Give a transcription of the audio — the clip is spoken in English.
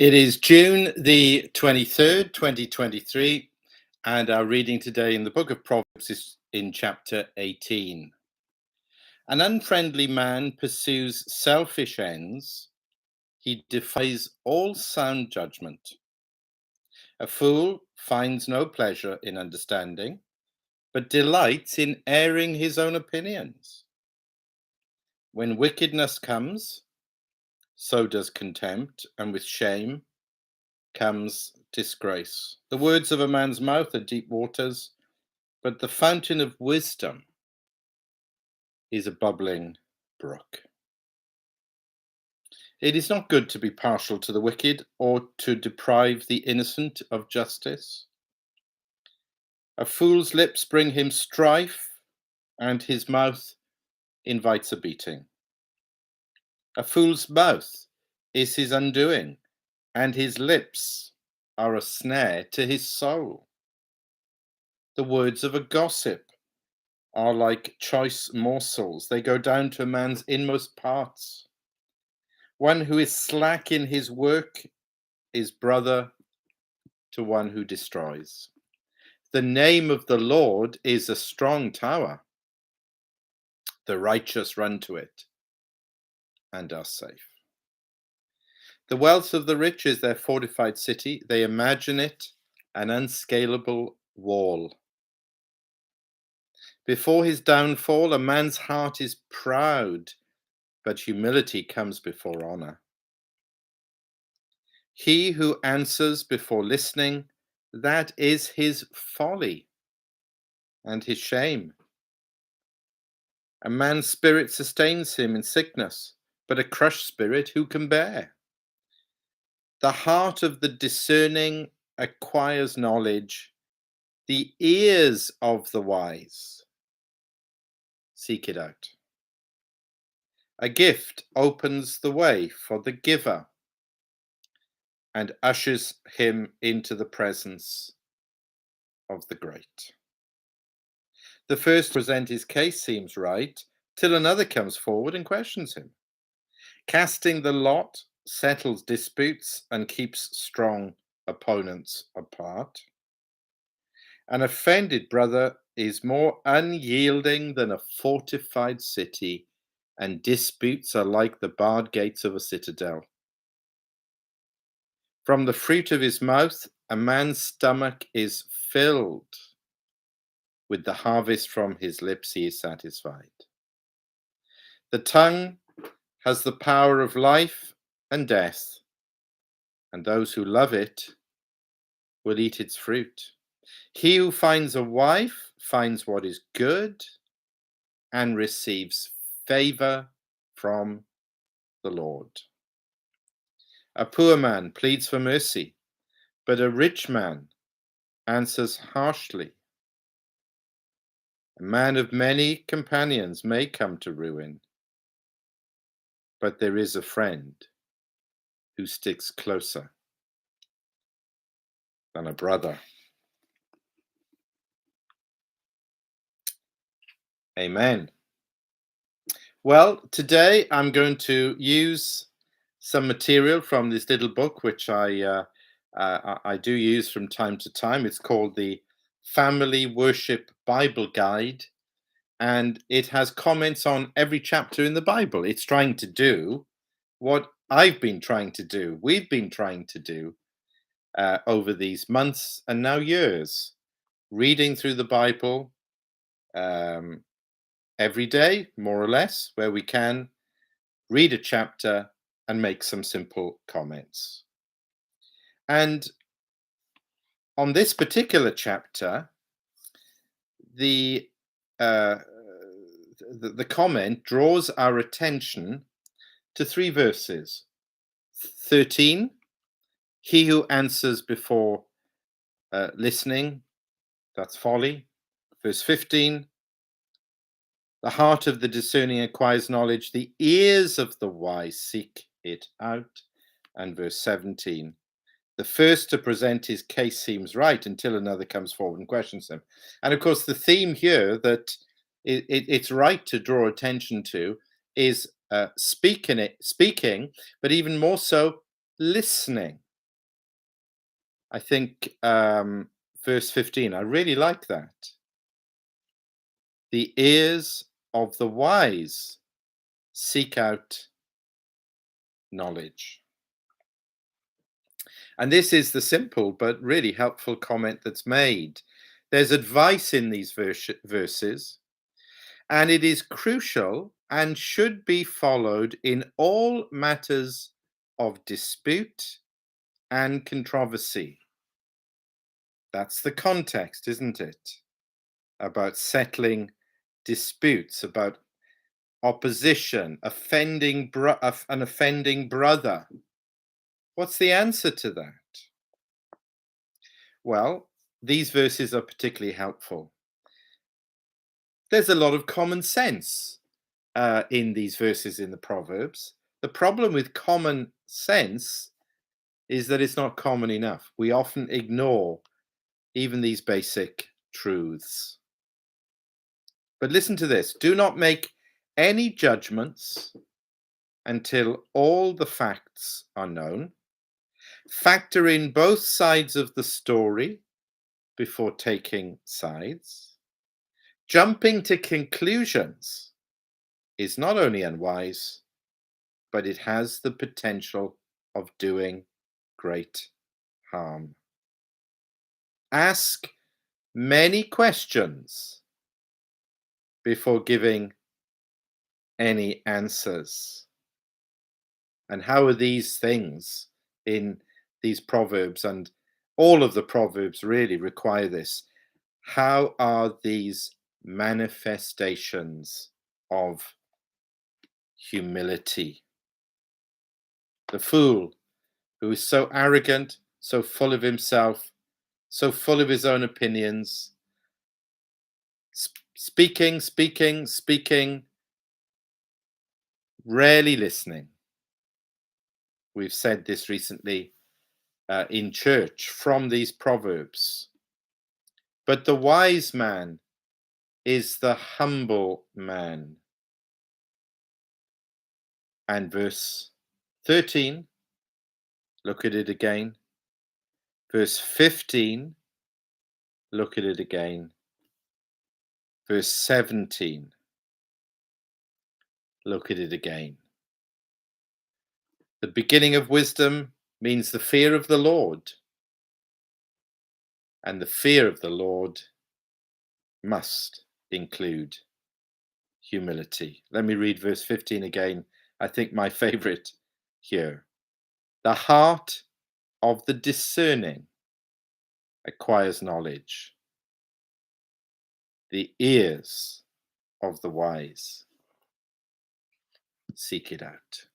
It is June the 23rd, 2023, and our reading today in the book of Proverbs is in chapter 18. An unfriendly man pursues selfish ends. He defies all sound judgment. A fool finds no pleasure in understanding, but delights in airing his own opinions. When wickedness comes, so does contempt, and with shame comes disgrace. The words of a man's mouth are deep waters, but the fountain of wisdom is a bubbling brook. It is not good to be partial to the wicked or to deprive the innocent of justice. A fool's lips bring him strife, and his mouth invites a beating. A fool's mouth is his undoing, and his lips are a snare to his soul. The words of a gossip are like choice morsels. They go down to a man's inmost parts. One who is slack in his work is brother to one who destroys. The name of the Lord is a strong tower. The righteous run to it and are safe. The wealth of the rich is their fortified city. They imagine it an unscalable wall. Before his downfall, a man's heart is proud, but humility comes before honor. He who answers before listening, that is his folly and his shame. A man's spirit sustains him in sickness, but a crushed spirit who can bear? The heart of the discerning acquires knowledge. The ears of the wise seek it out. A gift opens the way for the giver and ushers him into the presence of the great. The first to present his case seems right, till another comes forward and questions him. Casting the lot settles disputes and keeps strong opponents apart. An offended brother is more unyielding than a fortified city, and disputes are like the barred gates of a citadel. From the fruit of his mouth, a man's stomach is filled. With the harvest from his lips, he is satisfied. The tongue has the power of life and death, and those who love it will eat its fruit. He who finds a wife finds what is good and receives favor from the Lord. A poor man pleads for mercy, but a rich man answers harshly. A man of many companions may come to ruin, but there is a friend who sticks closer than a brother. Amen. Well, today I'm going to use some material from this little book, which I do use from time to time. It's called the Family Worship Bible Guide, and it has comments on every chapter in the Bible. It's trying to do what I've been trying to do, we've been trying to do over these months and now years, reading through the Bible every day, more or less, where we can read a chapter and make some simple comments. And on this particular chapter, the comment draws our attention to three verses. 13, he who answers before listening, that's folly. Verse 15, the heart of the discerning acquires knowledge, the ears of the wise seek it out. And verse 17, the first to present his case seems right until another comes forward and questions him. And of course, the theme here that it's right to draw attention to is speaking, but even more so, listening. I think verse 15, I really like that. The ears of the wise seek out knowledge. And this is the simple but really helpful comment that's made. There's advice in these verses, and it is crucial and should be followed in all matters of dispute and controversy. That's the context, isn't it? About settling disputes, about opposition, an offending brother. What's the answer to that? Well, these verses are particularly helpful. There's a lot of common sense in these verses in the Proverbs. The problem with common sense is that it's not common enough. We often ignore even these basic truths. But listen to this. Do not make any judgments until all the facts are known. Factor in both sides of the story before taking sides. Jumping to conclusions is not only unwise, but it has the potential of doing great harm. Ask many questions before giving any answers. And how are these things in these Proverbs, and all of the Proverbs really require this? How are these manifestations of humility? The fool who is so arrogant, so full of himself, so full of his own opinions, speaking, rarely listening. We've said this recently in church from these Proverbs. But the wise man is the humble man. And verse 13, look at it again. Verse 15, look at it again. Verse 17, look at it again. The beginning of wisdom means the fear of the Lord. And the fear of the Lord must include humility. Let me read verse 15 again. I think my favorite here. The heart of the discerning acquires knowledge. The ears of the wise seek it out.